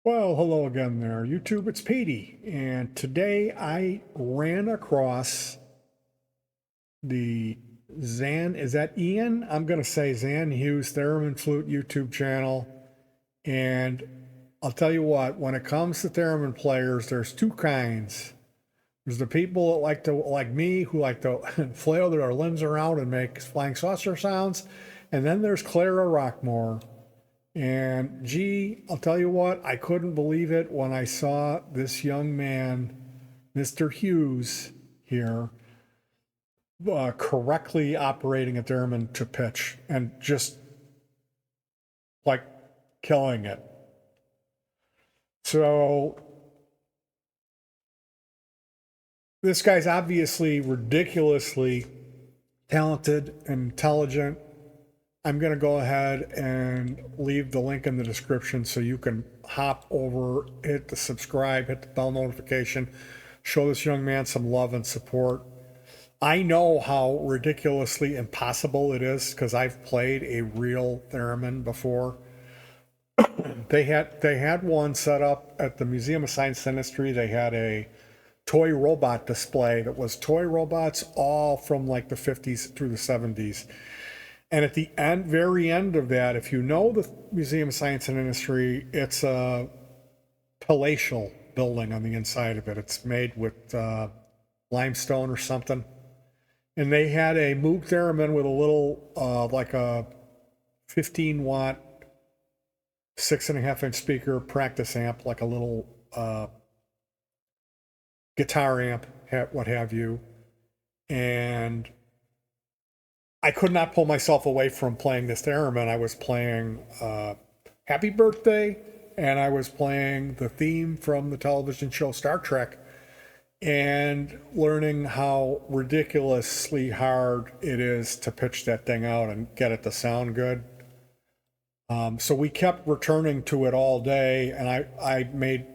Well, hello again there, YouTube. It's Petey, and today I ran across the Xan, is that Ian? I'm going to say Xan Hughs Theremin Flute YouTube channel. And I'll tell you what, when it comes to theremin players, there's two kinds. There's the people that like me, who like to flail their limbs around and make flying saucer sounds. And then there's Clara Rockmore. And gee, I'll tell you what, I couldn't believe it when I saw this young man, Mr. Hughes, here, correctly operating a theremin to pitch and just like killing it. So this guy's obviously ridiculously talented and intelligent. I'm going to go ahead and leave the link in the description so you can hop over, hit the subscribe, hit the bell notification, show this young man some love and support. I know how ridiculously impossible it is because I've played a real theremin before. They had one set up at the Museum of Science and Industry. They had a toy robot display that was toy robots all from like the 50s through the 70s. And at the end, very end of that, if you know the Museum of Science and Industry, it's a palatial building on the inside of it. It's made with limestone or something. And they had a Moog theremin with a little, like a 15-watt, 6.5-inch speaker practice amp, like a little guitar amp, what have you. And I could not pull myself away from playing this theremin. I was playing Happy Birthday, and I was playing the theme from the television show Star Trek, and learning how ridiculously hard it is to pitch that thing out and get it to sound good. So we kept returning to it all day, and I made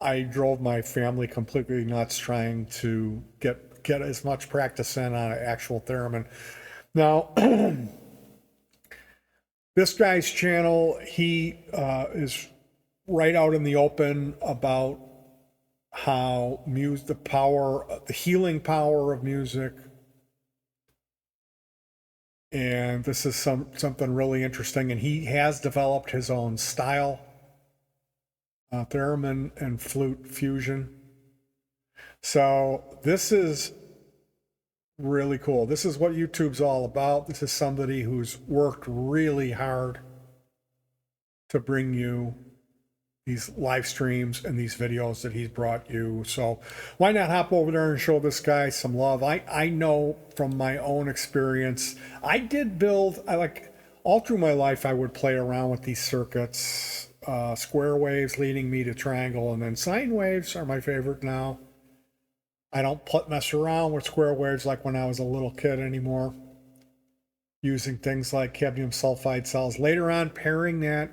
I drove my family completely nuts trying to get as much practice in on an actual theremin. Now, this guy's channel, he is right out in the open about how the healing power of music. And this is something really interesting. And he has developed his own style, theremin and flute fusion. So this is really cool. This is what YouTube's all about. This is somebody who's worked really hard to bring you these live streams and these videos that he's brought you. So why not hop over there and show this guy some love? I know from my own experience, I like all through my life, I would play around with these circuits, square waves leading me to triangle, and then sine waves are my favorite now. I don't mess around with square waves like when I was a little kid anymore, using things like cadmium sulfide cells. Later on, pairing that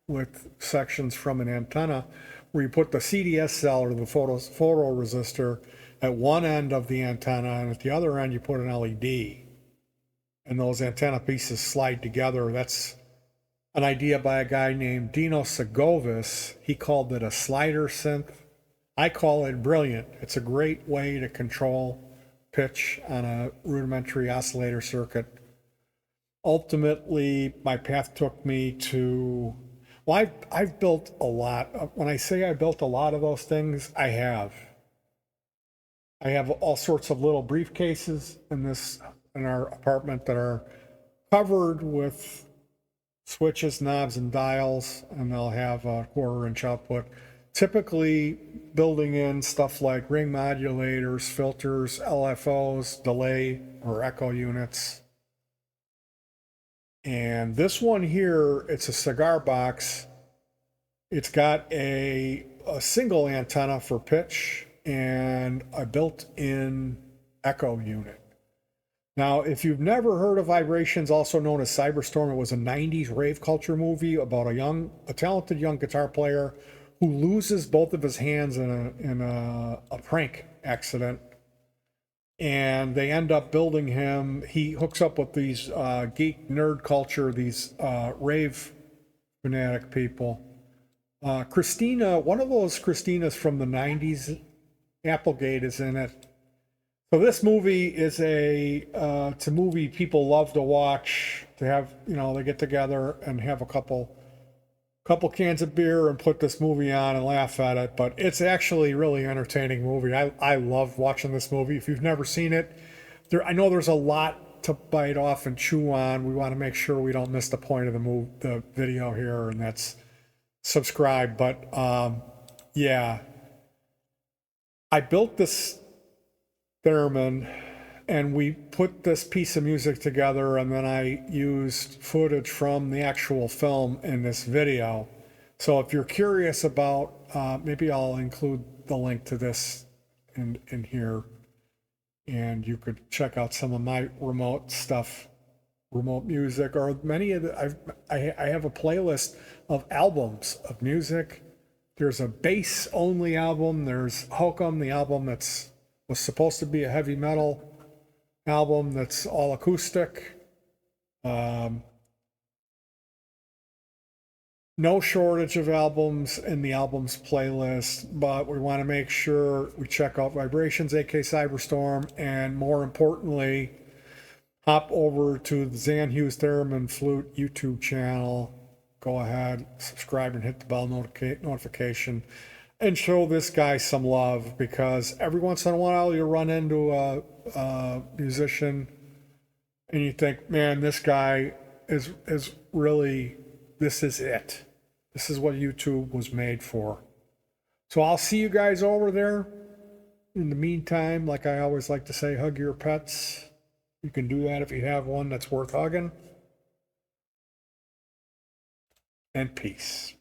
with sections from an antenna where you put the CDS cell or the photoresistor at one end of the antenna, and at the other end you put an LED. And those antenna pieces slide together. That's an idea by a guy named Dino Segovis. He called it a slider synth. I call it brilliant. It's a great way to control pitch on a rudimentary oscillator circuit. Ultimately, my path took me to, well, I've built a lot. When I say I built a lot of those things, I have. I have all sorts of little briefcases in our apartment that are covered with switches, knobs, and dials, and they'll have a 1/4-inch output. Typically building in stuff like ring modulators, filters, LFOs, delay or echo units. And this one here, it's a cigar box. It's got a single antenna for pitch and a built-in echo unit. Now, if you've never heard of Vibrations, also known as Cyberstorm, it was a 90s rave culture movie about a talented young guitar player who loses both of his hands in a prank accident. And they end up building him. He hooks up with these geek nerd culture, these rave fanatic people, Christina, one of those Christinas from the 90s, Applegate is in it. So this movie is it's a movie people love to watch. To have, they get together and have a couple cans of beer and put this movie on and laugh at it. But it's actually a really entertaining movie. I love watching this movie. If you've never seen it, I know there's a lot to bite off and chew on. We want to make sure we don't miss the point of the video here, and that's subscribe. But yeah, I built this theremin and we put this piece of music together, and then I used footage from the actual film in this video. So if you're curious about, maybe I'll include the link to this in here, and you could check out some of my remote stuff, remote music, or many of the, I have a playlist of albums of music. There's a bass only album. There's Hokum, the album was supposed to be a heavy metal album that's all acoustic. No shortage of albums in the albums playlist, but we want to make sure we check out Vibrations, aka Cyberstorm, and more importantly, hop over to the Xan Hughs Theremin Flute YouTube channel. Go ahead, subscribe, and hit the bell notification, and show this guy some love, because every once in a while you run into a musician and you think, man, this guy is really, this is it. This is what YouTube was made for. So I'll see you guys over there. In the meantime, like I always like to say, hug your pets. You can do that if you have one that's worth hugging. And peace.